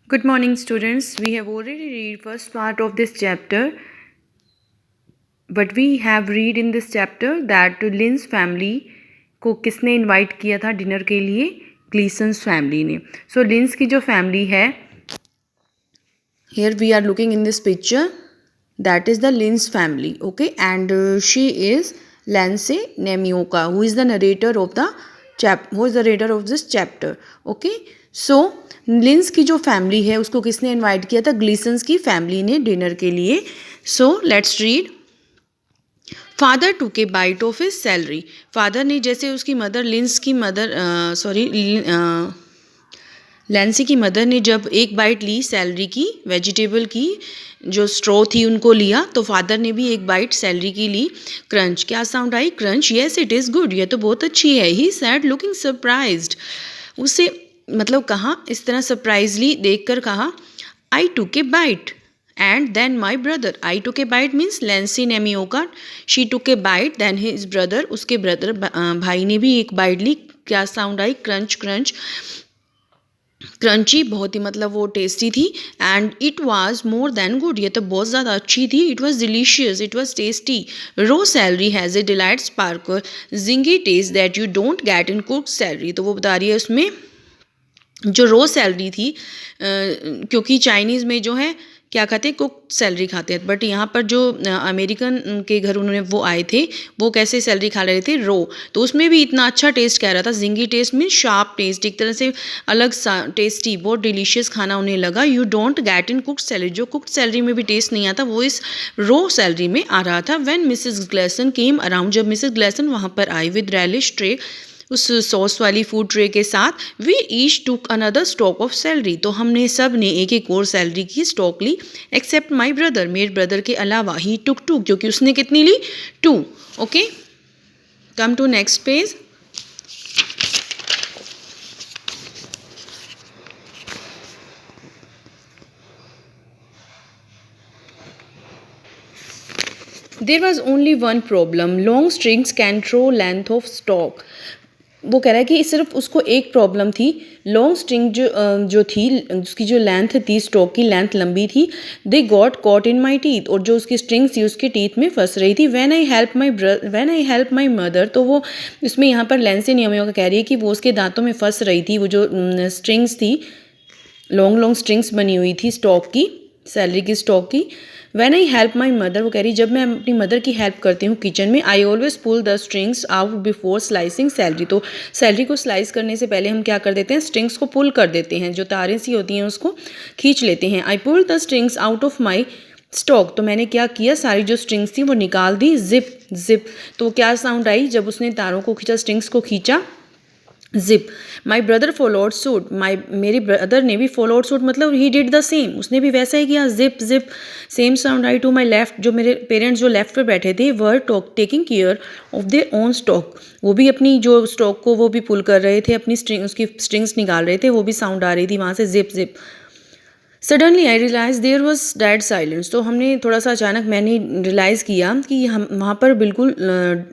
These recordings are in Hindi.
Good morning, students. We have already read first part of this chapter, but we have read in this chapter that Lynn's family को किसने इनवाइट किया था डिनर के लिए? ग्लीसन्स फैमिली ने. So Lynn's की जो फैमिली है, here we are looking in this picture, that is the Lynn's family, okay, and she is Lindsay Nemioka, who is the narrator of this chapter, okay. So लिंस की जो फैमिली है उसको किसने इनवाइट किया था? ग्लीसन्स की फैमिली ने डिनर के लिए. So let's read. Father took a bite of his salary. Father ने जैसे उसकी मदर लैंसी की मदर ने जब एक बाइट ली सैलरी की, वेजिटेबल की जो स्ट्रॉ थी उनको लिया, तो फादर ने भी एक बाइट सैलरी की ली. क्रंच, क्या साउंड आई? Crunch. Yes it is good, यह तो बहुत अच्छी है. He said looking surprised. उसे मतलब कहा इस तरह सरप्राइजली देखकर कहा, I took a bite and then my brother. I took a bite means लैंसी नेमियोका. She took a bite then his brother. उसके ब्रदर भाई ने भी एक बाइट ली. क्या साउंड आई? क्रंच. क्रंच क्रंची, बहुत ही मतलब वो टेस्टी थी. And it was more than good, ये तो बहुत ज़्यादा अच्छी थी. It was delicious, it was tasty. Raw celery has a delight sparkle zingy taste that you don't get in cook celery. तो वो बता रही है उसमें जो रो सैलरी थी, क्योंकि चाइनीज़ में जो है क्या खाते हैं? कुक सैलरी खाते हैं. बट यहाँ पर जो अमेरिकन के घर उन्होंने वो आए थे, वो कैसे सैलरी खा रहे थे? रो. तो उसमें भी इतना अच्छा टेस्ट कह रहा था. जिंगी टेस्ट मीन शार्प टेस्ट, एक तरह से अलग सा टेस्टी, बहुत डिलीशियस खाना उन्हें लगा. You don't get in cook salary, जो कुक सैलरी में भी टेस्ट नहीं आता वो इस रो सैलरी में आ रहा था. When Mrs Gleason came around, जब मिसेस ग्लेसन वहाँ पर आई विद रेलिश ट्रे, उस सॉस वाली फूड ट्रे के साथ, we each took another stalk of celery. तो हमने सब ने एक एक और सैलरी की स्टॉक ली. एक्सेप्ट माई ब्रदर, मेरे ब्रदर के अलावा. ही टुक टू, क्योंकि उसने कितनी ली? 2. Okay, come to next page. There was only one problem, long strings can through length of stalk. वो कह रहा है कि सिर्फ उसको एक प्रॉब्लम थी. लॉन्ग स्ट्रिंग जो थी, उसकी जो लेंथ थी, स्टॉक की लेंथ लंबी थी. They got caught in my teeth, और जो उसकी स्ट्रिंग्स थी उसके टीथ में फंस रही थी. When I help my mother, तो वो इसमें यहाँ पर लेंसी नियमों का कह रही है कि वो उसके दांतों में फंस रही थी. वो जो स्ट्रिंग्स थी, लॉन्ग स्ट्रिंग्स बनी हुई थी स्टॉक की, सैलरी की स्टॉक की. When I help my mother, वो कह रही जब मैं अपनी मदर की हेल्प करती हूँ किचन में, I always pull the strings out before slicing celery. तो सैलरी को स्लाइस करने से पहले हम क्या कर देते हैं? स्ट्रिंग्स को पुल कर देते हैं, जो तारें सी होती हैं उसको खींच लेते हैं. I pull the strings out of my stalk. तो मैंने क्या किया? सारी जो स्ट्रिंग्स थी वो निकाल दी. Zip zip. तो क्या साउंड आई जब उसने तारों को खींचा, स्ट्रिंग्स को खींचा? Zip. My brother followed suit, मेरे ब्रदर ने भी फॉलोड सूट, मतलब ही डिड द सेम, उसने भी वैसा ही किया. Zip zip. सेम साउंड आई टू माई लेफ्ट, जो मेरे पेरेंट्स जो लेफ्ट पे बैठे थे, were taking care of their own stalk. वो भी अपनी जो स्टॉक को वो भी पुल कर रहे थे, अपनी उसकी स्ट्रिंग्स निकाल रहे थे. वो भी साउंड आ रही थी वहाँ से, zip zip. Suddenly I realize there was dead silence. तो हमने थोड़ा सा अचानक मैंने रियलाइज़ किया कि हम वहाँ पर बिल्कुल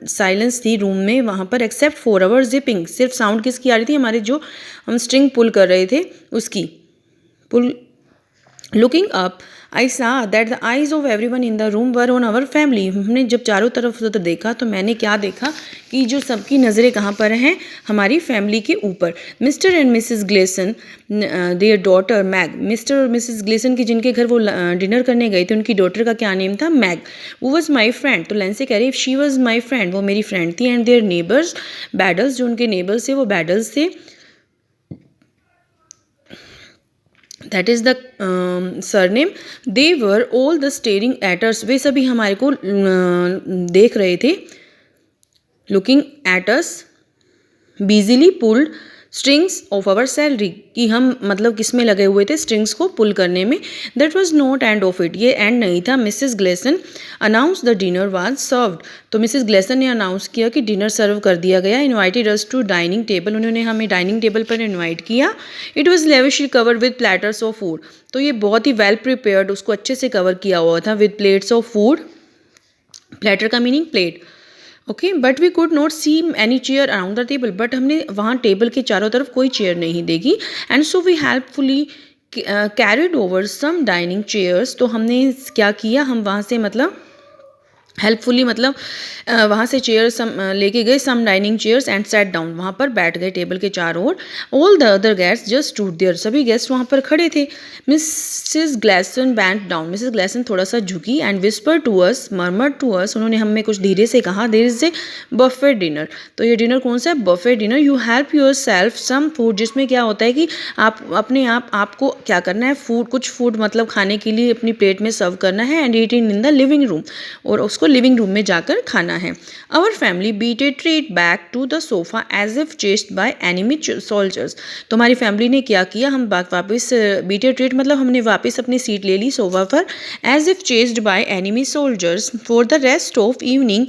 साइलेंस थी रूम में वहाँ पर, एक्सेप्ट फॉर आवर जिपिंग. सिर्फ साउंड किसकी आ रही थी? हमारे जो हम स्ट्रिंग पुल कर रहे थे उसकी. पुल. Looking up I saw that the eyes of everyone in the room were on our family. हमने जब चारों तरफ उधर देखा तो मैंने क्या देखा कि जो सबकी नज़रें कहाँ पर हैं? हमारी फैमिली के ऊपर. Mr and Mrs Gleason, their daughter Meg. Mr और मिसेस ग्लेसन की जिनके घर वो डिनर करने गए थे, उनकी डॉटर का क्या नेम था? मैग. वो वॉज माई फ्रेंड. तो लेंसे कह रही शी वॉज माई फ्रेंड, वो मेरी फ्रेंड थी. एंड देयर नेबर्स बैडल्स, जो उनके नेबर्स थे वो बैडल्स थे. That is the surname. They were all the staring at us, वे सभी हमारे को देख रहे थे. Looking at us. Busily pulled strings of our celery, कि हम मतलब किस में लगे हुए थे? स्ट्रिंग्स को पुल करने में. That was not end of it, ये एंड नहीं था. Mrs Gleason announce the dinner was served. तो मिसेस ग्लेसन ने अनाउंस किया कि डिनर सर्व कर दिया गया. Invited us to dining table, उन्होंने हमें डाइनिंग टेबल पर इन्वाइट किया. It was lavishly covered with platters of food. तो ये बहुत ही वेल प्रिपेयर्ड, उसको अच्छे से कवर किया हुआ था with plates of food. Platter का meaning plate. Okay, but we could not see any chair around the table. But हमने वहाँ टेबल के चारों तरफ कोई चेयर नहीं देखी. And so we helpfully carried over some dining chairs, तो हमने क्या किया, हम वहाँ से मतलब हेल्पफुली मतलब वहाँ से चेयर्स लेके गए, some dining chairs and sat down, वहाँ पर बैठ गए टेबल के चारों ओर। All the other guests just stood there, सभी गेस्ट वहाँ पर खड़े थे। Mrs Gleason bent down, Mrs Gleason थोड़ा सा झुकी and whisper to us, murmur to us, उन्होंने हमें कुछ धीरे से कहा, there is a buffet dinner, तो ये डिनर कौन सा है, buffet dinner. You help your self some food, जिसमें क्या होता है कि आप अपने आपको क्या करना है, फूड, कुछ फूड मतलब खाने के लिए अपनी प्लेट में सर्व करना है, and eat in the living room, और उसको लिविंग रूम में जाकर खाना है। Our family beat a treat back to the sofa as if chased by enemy soldiers, तो हमारी फैमिली ने क्या किया, हम वापस बीट ए ट्रीट मतलब हमने वापस अपनी सीट ले ली सोफा पर, as if chased by enemy soldiers for the rest of evening.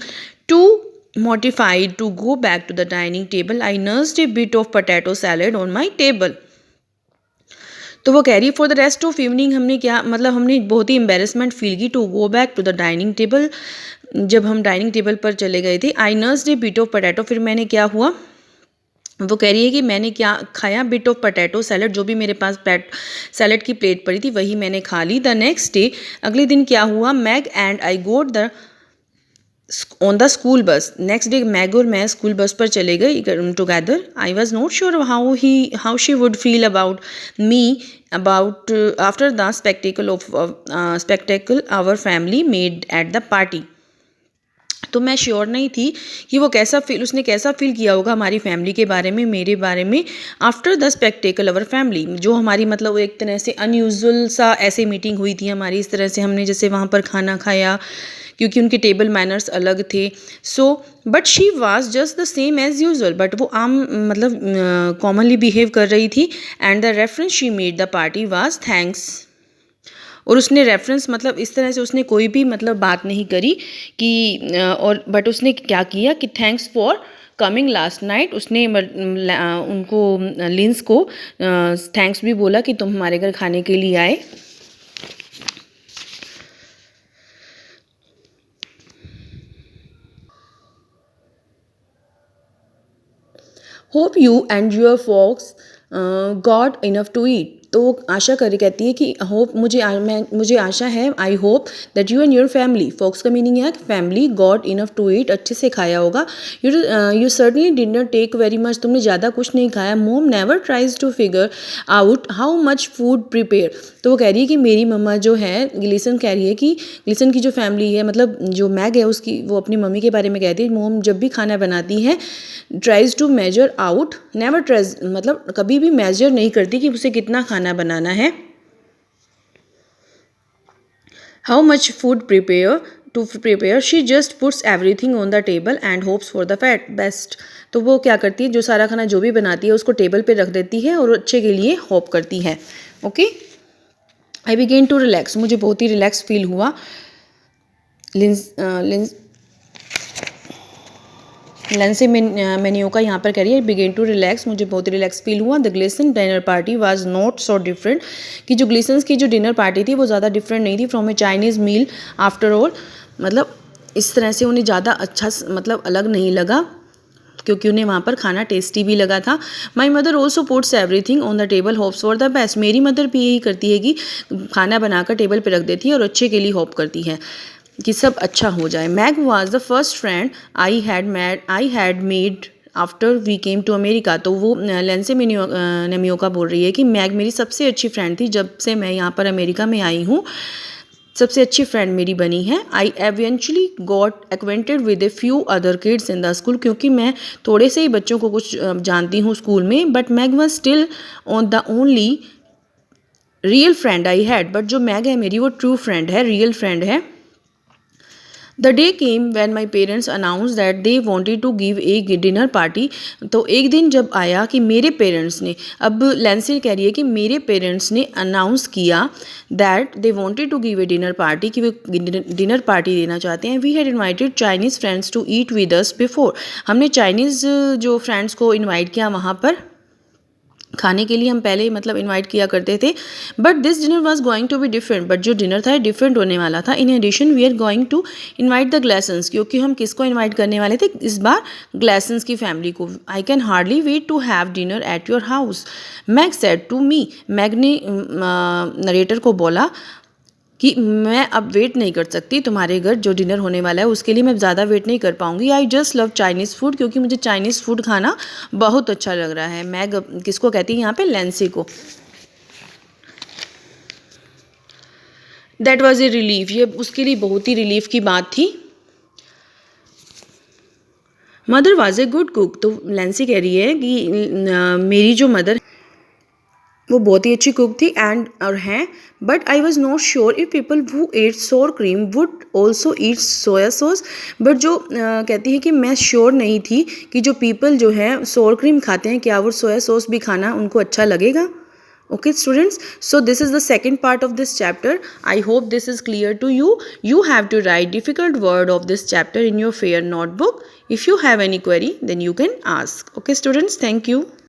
Too mortified to go back to the dining table, I nursed a bit of potato salad on my table. तो वो कह रही है for the rest of evening, हमने क्या मतलब हमने बहुत ही एम्बेरसमेंट फील की, to go back to the dining table, जब हम डाइनिंग टेबल पर चले गए थे। I nursed a bit of potato, फिर मैंने क्या हुआ, वो कह रही है कि मैंने क्या खाया, बिट ऑफ पोटैटो सैलड, जो भी मेरे पास सैलड की प्लेट पड़ी थी वही मैंने खा ली। द नेक्स्ट डे, अगले दिन क्या हुआ, Meg and I got the on the school bus, next day Meg और मैं स्कूल बस पर चले गए together. I was not sure how she would feel about me about after the spectacle our family made at the party, तो मैं श्योर नहीं थी कि वो उसने कैसा फील किया होगा हमारी फैमिली के बारे में, मेरे बारे में, after the spectacle our family, जो हमारी मतलब एक तरह से अनयूजुअल सा ऐसे मीटिंग हुई थी हमारी, इस तरह से हमने जैसे वहाँ पर खाना खाया, क्योंकि उनके टेबल मैनर्स अलग थे। So but she was just the same as usual, but वो आम मतलब कॉमनली बिहेव कर रही थी। And the reference she made the party was thanks, और उसने रेफरेंस मतलब इस तरह से उसने कोई भी मतलब बात नहीं करी कि और बट उसने क्या किया कि thanks for coming last night, उसने उनको लिंस को थैंक्स भी बोला कि तुम हमारे घर खाने के लिए आए। Hope you and your folks got enough to eat, तो वो आशा कर कहती है कि होप मुझे आशा है, I hope that you and your family, folks का मीनिंग है family, got enough to eat, अच्छे से खाया होगा। You certainly did not take very much, तुमने ज़्यादा कुछ नहीं खाया। Mom never tries to figure out how much food prepare, तो वो कह रही है कि मेरी मम्मा जो है, ग्लिसन कह रही है कि ग्लिसन की जो फैमिली है मतलब जो मैग है उसकी, वो अपनी मम्मी के बारे में कहती है, मोम जब भी खाना बनाती है tries to measure out, never tries मतलब कभी भी मेजर नहीं करती कि उसे कितना खाना बनाना है। How much food prepare she just puts everything on the table and hopes for the fat best, तो वो क्या करती है, जो सारा खाना जो भी बनाती है उसको टेबल पे रख देती है और अच्छे के लिए होप करती है। Okay, I began to relax, मुझे बहुत ही रिलैक्स फील हुआ। लेंसे मेनियोका यहाँ पर कह रही है बिगेन टू रिलैक्स, मुझे बहुत रिलैक्स फील हुआ। The glisten dinner party was not so different, कि जो ग्लिसन्स की जो डिनर पार्टी थी वो ज़्यादा डिफरेंट नहीं थी from a Chinese meal after all, मतलब इस तरह से उन्हें ज़्यादा अच्छा मतलब अलग नहीं लगा, क्योंकि उन्हें वहाँ पर खाना टेस्टी भी लगा था। My mother also puts everything on the table hopes for the best, मेरी मदर भी यही करती है कि खाना बनाकर टेबल पर रख देती है और अच्छे के लिए होप करती है कि सब अच्छा हो जाए। Meg was the first friend I had made after we came to America, तो वो लेंसे नेमियोका बोल रही है कि मैग मेरी सबसे अच्छी फ्रेंड थी जब से मैं यहाँ पर अमेरिका में आई हूँ, सबसे अच्छी फ्रेंड मेरी बनी है। I eventually got acquainted with a few other kids in the school, क्योंकि मैं थोड़े से ही बच्चों को कुछ जानती हूँ स्कूल में, but Meg was still on the only real friend I had, but जो मैग है मेरी वो ट्रू फ्रेंड है, रियल फ्रेंड है। The day came when my parents announce that they wanted to give a dinner party, तो एक दिन जब आया कि मेरे पेरेंट्स ने, अब लेंसिल कह रही है कि मेरे पेरेंट्स ने अनाउंस किया that they wanted to give a dinner party, कि वे डिनर पार्टी देना चाहते हैं। We had invited Chinese friends to eat with us before, हमने चाइनीज़ जो फ्रेंड्स को इन्वाइट किया वहाँ पर खाने के लिए हम पहले ही मतलब इनवाइट किया करते थे, but this dinner was going to be different. But जो डिनर था डिफरेंट होने वाला था। In addition we are going to invite the Gleasons, क्योंकि हम किसको इनवाइट करने वाले थे इस बार, ग्लेसन्स की फैमिली को। I can hardly wait to have dinner at your house, Meg said to me. Meg ने नरेटर को बोला कि मैं अब वेट नहीं कर सकती तुम्हारे घर जो डिनर होने वाला है उसके लिए, मैं ज़्यादा वेट नहीं कर पाऊँगी। I just love Chinese food, क्योंकि मुझे चाइनीज़ फूड खाना बहुत अच्छा लग रहा है। मैं किसको कहती है यहाँ पे, लैंसी को। दैट वॉज ए रिलीफ, ये उसके लिए बहुत ही रिलीफ की बात थी। Mother was a good cook, तो लैंसी कह रही है कि मेरी जो मदर वो बहुत ही अच्छी कुक थी एंड और हैं, but I was not sure if people who ate sour cream would also eat soya sauce. But जो कहती है कि मैं श्योर नहीं थी कि जो पीपल जो है सोर क्रीम खाते हैं क्या वो सोया सॉस भी खाना उनको अच्छा लगेगा। Okay students, so this is the second part of this chapter. I hope this is clear to you. You have to write difficult word of this chapter in your fair notebook. If you have any query then you can ask. Okay students, thank you.